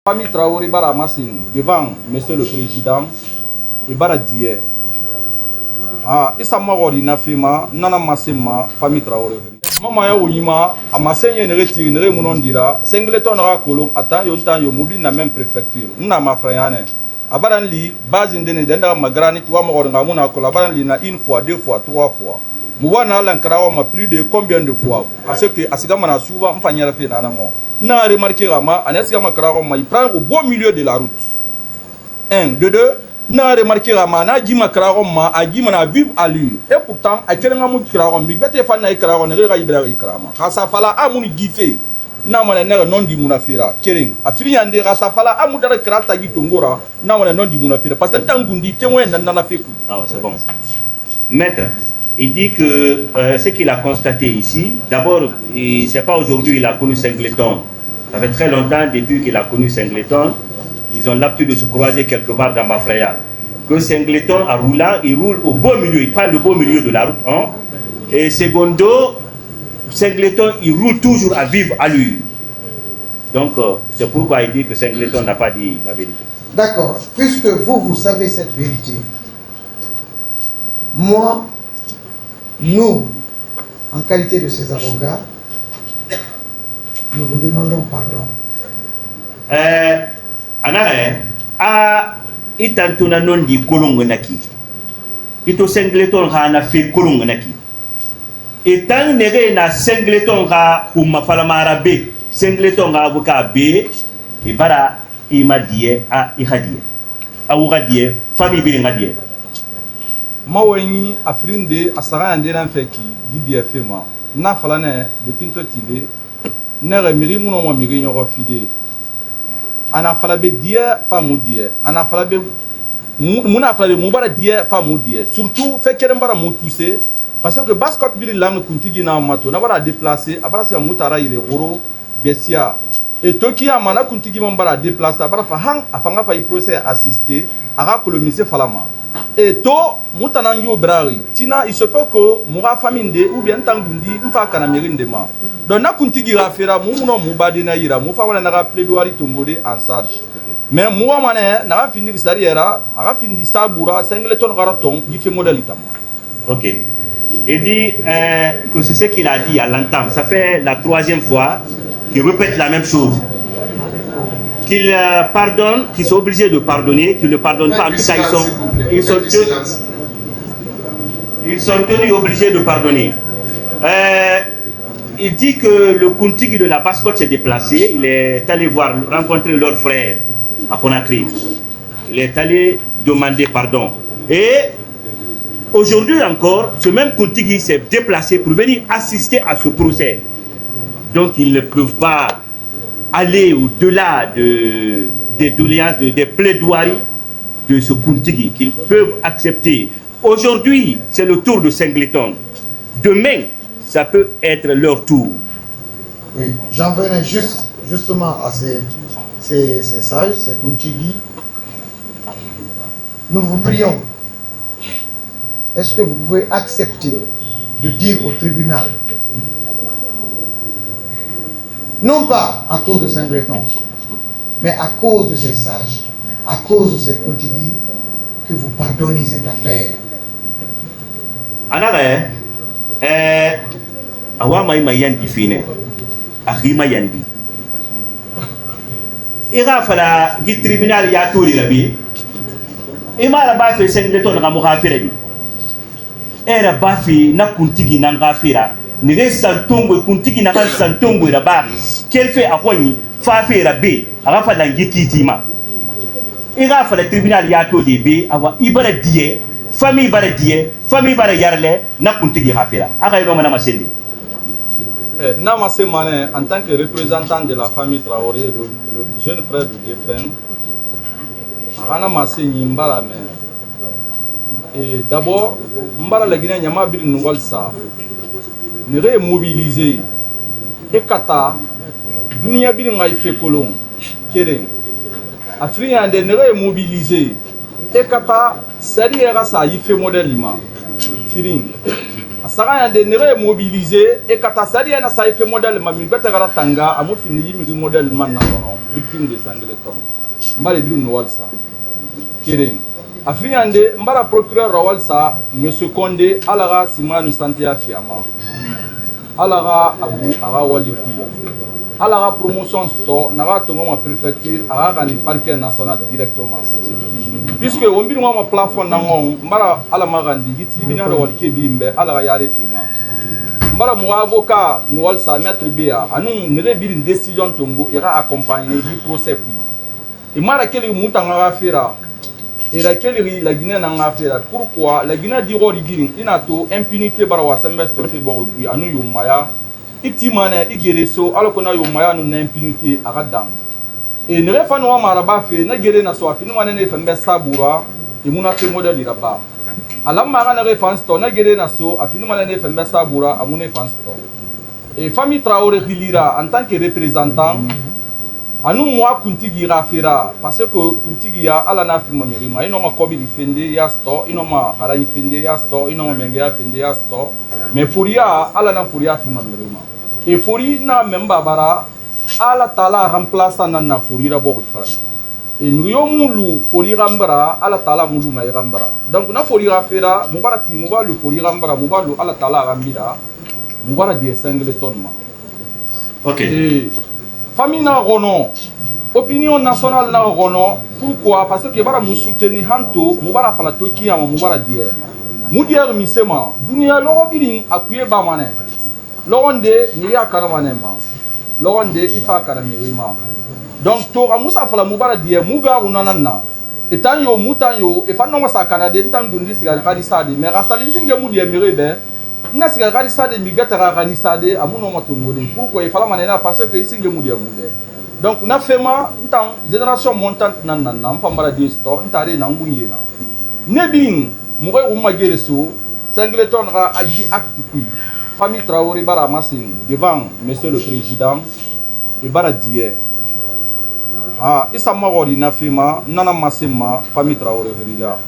Famille Traoré bara masin devant Monsieur le Président et bara dié. Ah, isa magori na fima nana masema famille Traoré. Mama ya uyima amasenye nereti nere munondira singleton ra kolon atan yontan yo mobile na même préfecture. Na ma frère abadan li base ndene denda magrani toi magori ngamuna ko abadan li na une fois, deux fois, trois fois. Mouwana lankara ma plus de combien de fois parce que asigama na souvent mfanyala fe na nango. Na remarqué Rama, asigama il prend au beau milieu de la route. Un, de deux, na remarqué Rama, na jima kraroma, a jima na vivre à lui. Et pourtant, a kelenga mu krarom, mi bete fa na krarom, ne ga ibra krama. Khasa fala amuni gife. Na mana ne non di munafira. Kering, a firi ande khasa fala amu dara krata gi tongora, na mana non di munafira parce que tangundi témoin na feku. Ah, c'est bon. Maître, il dit que ce qu'il a constaté ici, d'abord, c'est pas aujourd'hui il a connu Singleton. Ça fait très longtemps, depuis qu'il a connu Singleton, ils ont l'habitude de se croiser quelque part dans Bafraya. Que Singleton, en roulant, il roule au beau milieu, il prend le beau milieu de la route. Hein? Et secondo, Singleton, il roule toujours à vivre à lui. Donc, c'est pourquoi il dit que Singleton n'a pas dit la vérité. D'accord. Puisque vous savez cette vérité, moi, nous, en qualité de ces avocats, nous vous demandons pardon. Anare, itantuna non di kolongonaki. Ito Singleton ha na fe kolongonaki. Etan nege na Singleton ha kumafala be, Singleton ha avocat be, ibara imadie a ihadie. Awugadie, famille bi ngadie. Maweni afrindi asara andena feki gidi fema na falane de pinto tv ne remiri muno mo miri nyoro fide ana falabe die famu die ana falabe muna falabe mubara die famu die surtout fekere mbara mutuse parce que basket bili langue kuntigi na mato na bara déplacer abara se mutara ile goro besia et toki amana kuntigi mbara déplacer abara fa hang afanga fa i procès assister aga kolomise falama. Et to mutanangi obrari tina il se peut que moura famille ou bien tangundi mfa kana mirinde ma donc na kuntigi rafera muno mubade na ira mufa wala na plaidoirie tongode en charge mais moi mané na findi sariera aga findi sabura Singleton garaton di fait modalité. OK. Il dit que c'est ce qu'il a dit à l'entame. Ça fait la troisième fois qu'il répète la même chose. Qu'ils pardonnent, qu'ils sont obligés de pardonner, qu'ils ne pardonnent pas. En tout cas, ils sont tenus obligés de pardonner. Il dit que le Kuntigi de la Basse-Côte s'est déplacé. Il est allé rencontrer leur frère à Conakry. Il est allé demander pardon. Et aujourd'hui encore, ce même Kuntigi s'est déplacé pour venir assister à ce procès. Donc, ils ne peuvent pas aller au-delà des doléances, des plaidoiries de ce Kuntigi qu'ils peuvent accepter. Aujourd'hui, c'est le tour de Singleton. Demain, ça peut être leur tour. Oui, j'en venais justement à ces sages, ces Kuntigi. Nous vous prions. Est-ce que vous pouvez accepter de dire au tribunal, non pas à cause de Singleton, mais à cause de ces sages, à cause de ces Kuntigi, que vous pardonnez cette affaire? Anare, awama ima yandi fine, ahima yandi. Ira fala gi tribunal ya tori labi. Ima la ba fe Singleton ga mo khafira bi. Era ba fi na Kuntigi na ngafira. Nige santongo Kuntigi na kan santongo ra ba. Quel fait a kwani fa fe ra be, aga fa langi titima. Ira fala tribunal ya to de be awa ibara die. Famille bara die, famille bara yarle, na Kuntigi hafira. Aga yoro mana masende. Nama Semane, en tant que représentant de la famille Traoré, le jeune frère du défunt, Ana Massé Nimbara me. Et d'abord, Mbara la Guinée Nyama bir Nougal Sa. Ne remobiliser. Et Kata, Dunia bir Ngaïfe Kolon, Kéré. Afrique ne remobiliser. Et Kata, Seri era sa y fait modèle lima. Firing. asaka yande nere mobiliser et katasali na sa fait modèle mami betara tanga amo fini mi modèle man na kono victime de Singleton mbale bilu no walsa keren afiyande mbara procureur rawalsa monsieur Condé alaga simanu santia fiama alaga abu aga walipi alaga promotion store naga tongo ma préfecture aga ni parquet national directement puisque on bilu ma plafond nango mbara ala magandi hiti bina ro walke bimbe alaga yare fima mbara mo avocat no walsa maître bia anu nere birin décision tongo ira accompagner du procès et mara kele mutanga ga fera et laquelle la Guinée n'a pas fait. Pourquoi la Guinée dit qu'il y a une impunité par la semestre de Bordeaux. À nous, Yomaya, Itimane, Igereso, alors qu'on a Yomaya, nous avons impunité à Radam. Et ne pas nous avoir fait, n'a guéri na soif, nous avons fait un saboura, et nous avons fait modèle là-bas. À la marane référence, n'a guéri na so, à nous avons fait un saboura, à mon référence. Et famille Traoré Rilira, en tant que représentant, anu moi kuntigi rafira parce que kuntigi ya ala na firma merima ino ma kobi defende ya sto ino ma hara defende ya sto ino ma menge ya defende ya sto mais furia ala na furia firma merima e furi na memba bara ala tala remplaça na furira bo fa e nuyo mulu furi rambara ala tala mulu mai rambara donc na furi rafira mubarati mubalu furi rambara mubalu ala tala rambira mubara di Singleton ma OK. Famille na rono, opinion nationale na rono, pourquoi? Parce que bara soutenir hanto, mubara fala toki ya mubara dier. Mudier misema, dunia loro biling akuye ba mane. Loronde ni ya karamane ma. Loronde ifa karame ma. Donc to amusa fala mubara dier muga unanana. Etanyo mutanyo e fa no sa kanade ntangundi siga kadisade, mais rasali singe mudier merebe. Na siga kadisade migata kadisade amuno matongode. Pourquoi il fallait manena parce que ici nge mudier mude. Donc na fema ntan génération montante nan fambara di store ntare na ngunye na. Nebin mure umagereso Singleton ra agi acte puis famille Traoré bara masin devant monsieur le président et bara die isa magori na fema nana masema famille Traoré rila